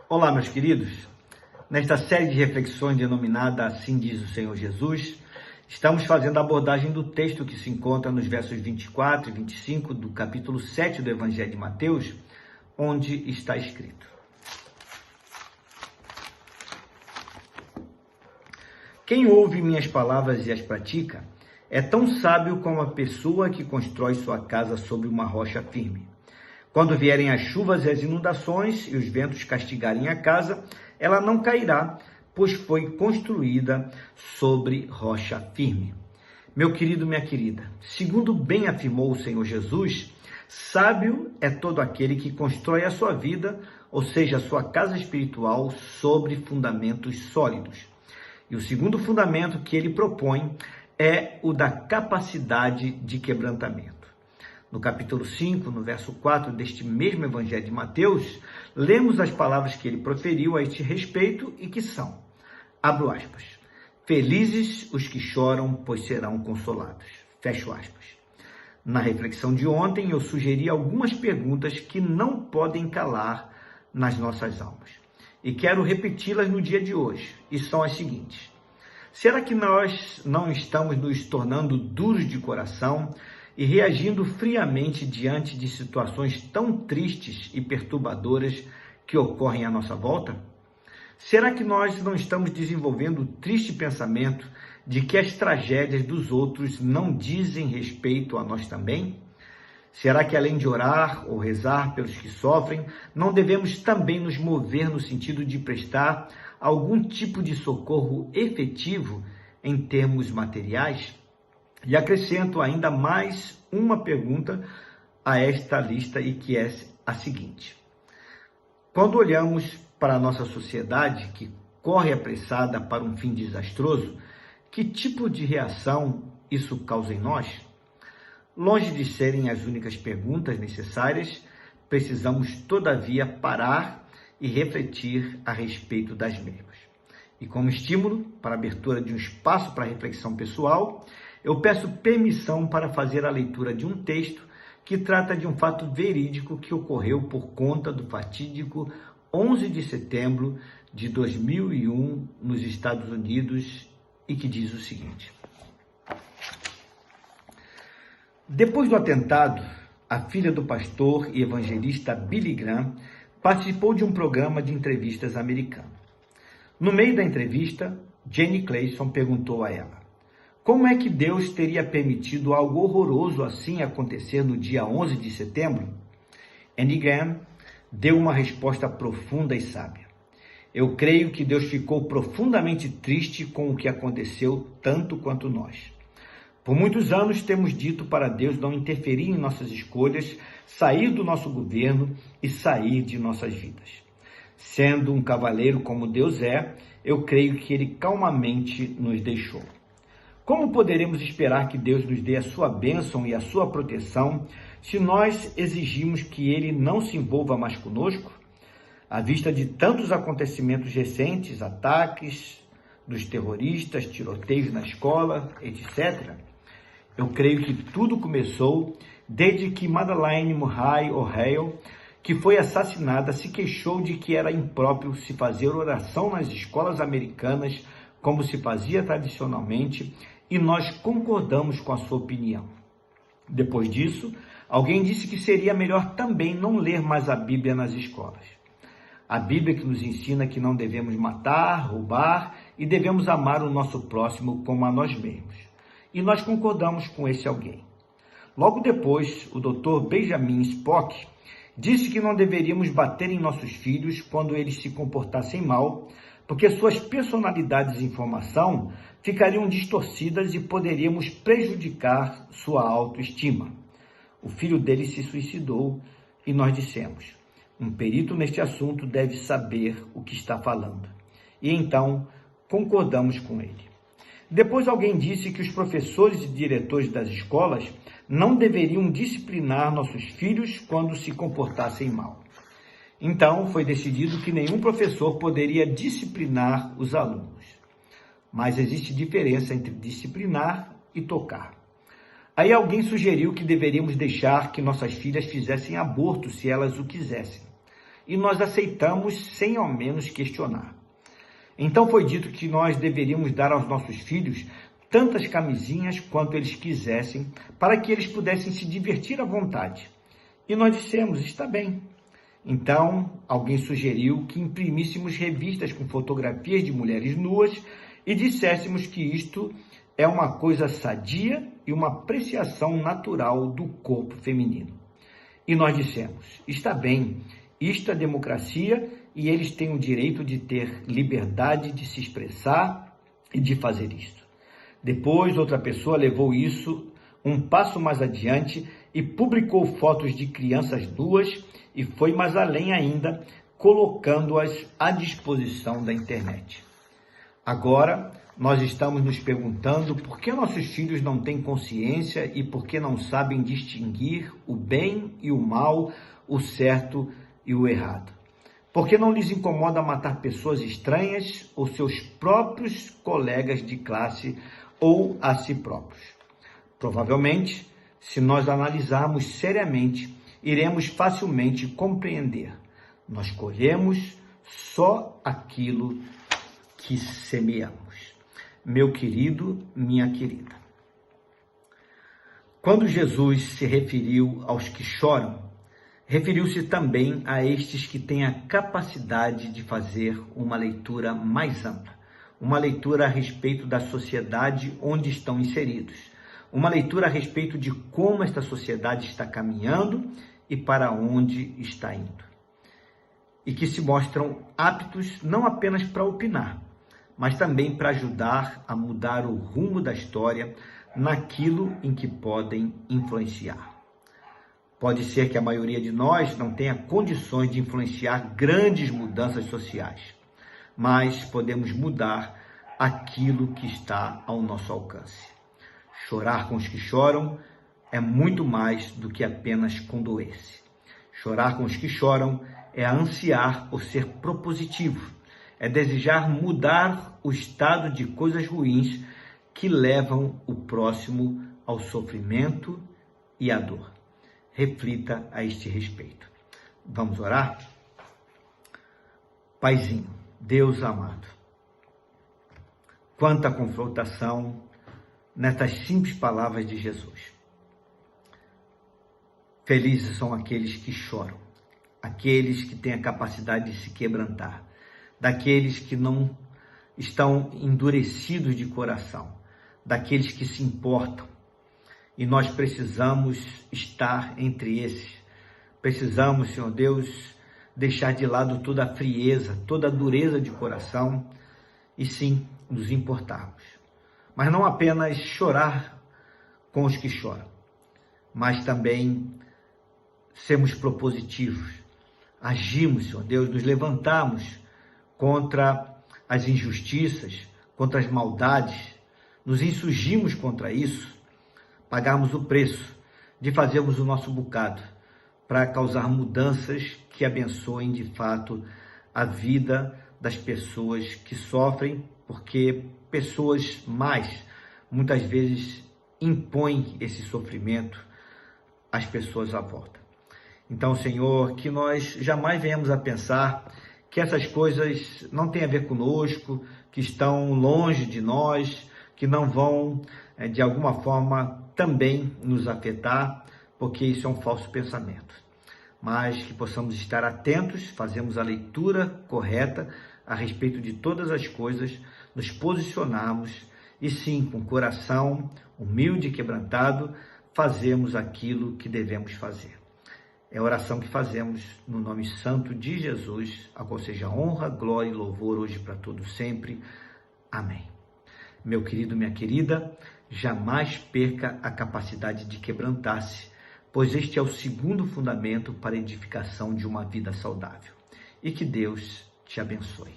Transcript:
Olá, meus queridos. Nesta série de reflexões denominada Assim diz o Senhor Jesus, estamos fazendo a abordagem do texto que se encontra nos versos 24 e 25 do capítulo 7 do Evangelho de Mateus, onde está escrito: Quem ouve minhas palavras e as pratica é tão sábio como a pessoa que constrói sua casa sobre uma rocha firme. Quando vierem as chuvas e as inundações e os ventos castigarem a casa, ela não cairá, pois foi construída sobre rocha firme. Meu querido, minha querida, segundo bem afirmou o Senhor Jesus, sábio é todo aquele que constrói a sua vida, ou seja, a sua casa espiritual, sobre fundamentos sólidos. E o segundo fundamento que ele propõe é o da capacidade de quebrantamento. No capítulo 5, no verso 4 deste mesmo Evangelho de Mateus, lemos as palavras que ele proferiu a este respeito e que são, abro aspas, felizes os que choram, pois serão consolados, fecho aspas. Na reflexão de ontem, eu sugeri algumas perguntas que não podem calar nas nossas almas. E quero repeti-las no dia de hoje, e são as seguintes. Será que nós não estamos nos tornando duros de coração e reagindo friamente diante de situações tão tristes e perturbadoras que ocorrem à nossa volta? Será que nós não estamos desenvolvendo o triste pensamento de que as tragédias dos outros não dizem respeito a nós também? Será que além de orar ou rezar pelos que sofrem, não devemos também nos mover no sentido de prestar algum tipo de socorro efetivo em termos materiais? E acrescento ainda mais uma pergunta a esta lista e que é a seguinte. Quando olhamos para a nossa sociedade, que corre apressada para um fim desastroso, que tipo de reação isso causa em nós? Longe de serem as únicas perguntas necessárias, precisamos, todavia, parar e refletir a respeito das mesmas. E como estímulo para a abertura de um espaço para reflexão pessoal, eu peço permissão para fazer a leitura de um texto que trata de um fato verídico que ocorreu por conta do fatídico 11 de setembro de 2001 nos Estados Unidos e que diz o seguinte. Depois do atentado, a filha do pastor e evangelista Billy Graham participou de um programa de entrevistas americano. No meio da entrevista, Jenny Clayson perguntou a ela: como é que Deus teria permitido algo horroroso assim acontecer no dia 11 de setembro? Andy Graham deu uma resposta profunda e sábia. Eu creio que Deus ficou profundamente triste com o que aconteceu, tanto quanto nós. Por muitos anos temos dito para Deus não interferir em nossas escolhas, sair do nosso governo e sair de nossas vidas. Sendo um cavaleiro como Deus é, eu creio que Ele calmamente nos deixou. Como poderemos esperar que Deus nos dê a sua bênção e a sua proteção se nós exigimos que Ele não se envolva mais conosco? À vista de tantos acontecimentos recentes, ataques dos terroristas, tiroteios na escola, etc., eu creio que tudo começou desde que Madeleine Murray O'Hale, que foi assassinada, se queixou de que era impróprio se fazer oração nas escolas americanas como se fazia tradicionalmente, e nós concordamos com a sua opinião. Depois disso, alguém disse que seria melhor também não ler mais a Bíblia nas escolas. A Bíblia que nos ensina que não devemos matar, roubar e devemos amar o nosso próximo como a nós mesmos. E nós concordamos com esse alguém. Logo depois, o Dr. Benjamin Spock disse que não deveríamos bater em nossos filhos quando eles se comportassem mal, porque suas personalidades em formação ficariam distorcidas e poderíamos prejudicar sua autoestima. O filho dele se suicidou e nós dissemos: um perito neste assunto deve saber o que está falando. E então concordamos com ele. Depois alguém disse que os professores e diretores das escolas não deveriam disciplinar nossos filhos quando se comportassem mal. Então, foi decidido que nenhum professor poderia disciplinar os alunos. Mas existe diferença entre disciplinar e tocar. Aí alguém sugeriu que deveríamos deixar que nossas filhas fizessem aborto se elas o quisessem. e nós aceitamos sem ao menos questionar. Então foi dito que nós deveríamos dar aos nossos filhos tantas camisinhas quanto eles quisessem, para que eles pudessem se divertir à vontade. E nós dissemos, está bem. Então, alguém sugeriu que imprimíssemos revistas com fotografias de mulheres nuas e disséssemos que isto é uma coisa sadia e uma apreciação natural do corpo feminino. E nós dissemos, está bem, isto é democracia e eles têm o direito de ter liberdade de se expressar e de fazer isto. Depois, outra pessoa levou isso um passo mais adiante e publicou fotos de crianças nuas e foi mais além ainda, colocando-as à disposição da internet. Agora, nós estamos nos perguntando por que nossos filhos não têm consciência e por que não sabem distinguir o bem e o mal, o certo e o errado. Por que não lhes incomoda matar pessoas estranhas ou seus próprios colegas de classe ou a si próprios? Provavelmente, se nós analisarmos seriamente, iremos facilmente compreender. Nós colhemos só aquilo que semeamos. Meu querido, minha querida. Quando Jesus se referiu aos que choram, referiu-se também a estes que têm a capacidade de fazer uma leitura mais ampla, uma leitura a respeito da sociedade onde estão inseridos, uma leitura a respeito de como esta sociedade está caminhando e para onde está indo. E que se mostram aptos não apenas para opinar, mas também para ajudar a mudar o rumo da história naquilo em que podem influenciar. Pode ser que a maioria de nós não tenha condições de influenciar grandes mudanças sociais, mas podemos mudar aquilo que está ao nosso alcance. Chorar com os que choram é muito mais do que apenas condoer-se. Chorar com os que choram é ansiar por ser propositivo, é desejar mudar o estado de coisas ruins que levam o próximo ao sofrimento e à dor. Reflita a este respeito. Vamos orar? Paizinho, Deus amado, quanta confrontação nestas simples palavras de Jesus. Felizes são aqueles que choram, aqueles que têm a capacidade de se quebrantar, daqueles que não estão endurecidos de coração, daqueles que se importam. E nós precisamos estar entre esses. Precisamos, Senhor Deus, deixar de lado toda a frieza, toda a dureza de coração e sim nos importarmos. Mas não apenas chorar com os que choram, mas também sermos propositivos. Agimos, Senhor Deus, nos levantamos contra as injustiças, contra as maldades, nos insurgimos contra isso, pagarmos o preço de fazermos o nosso bocado para causar mudanças que abençoem de fato a vida das pessoas que sofrem, porque pessoas más muitas vezes impõem esse sofrimento às pessoas à volta. Então, Senhor, que nós jamais venhamos a pensar que essas coisas não têm a ver conosco, que estão longe de nós, que não vão, de alguma forma, também nos afetar, porque isso é um falso pensamento. Mas que possamos estar atentos, fazermos a leitura correta a respeito de todas as coisas, nos posicionarmos e sim, com o coração humilde e quebrantado, fazermos aquilo que devemos fazer. É a oração que fazemos no nome santo de Jesus, a qual seja honra, glória e louvor hoje para todos sempre. Amém. Meu querido, minha querida, jamais perca a capacidade de quebrantar-se, pois este é o segundo fundamento para a edificação de uma vida saudável. E que Deus te abençoe.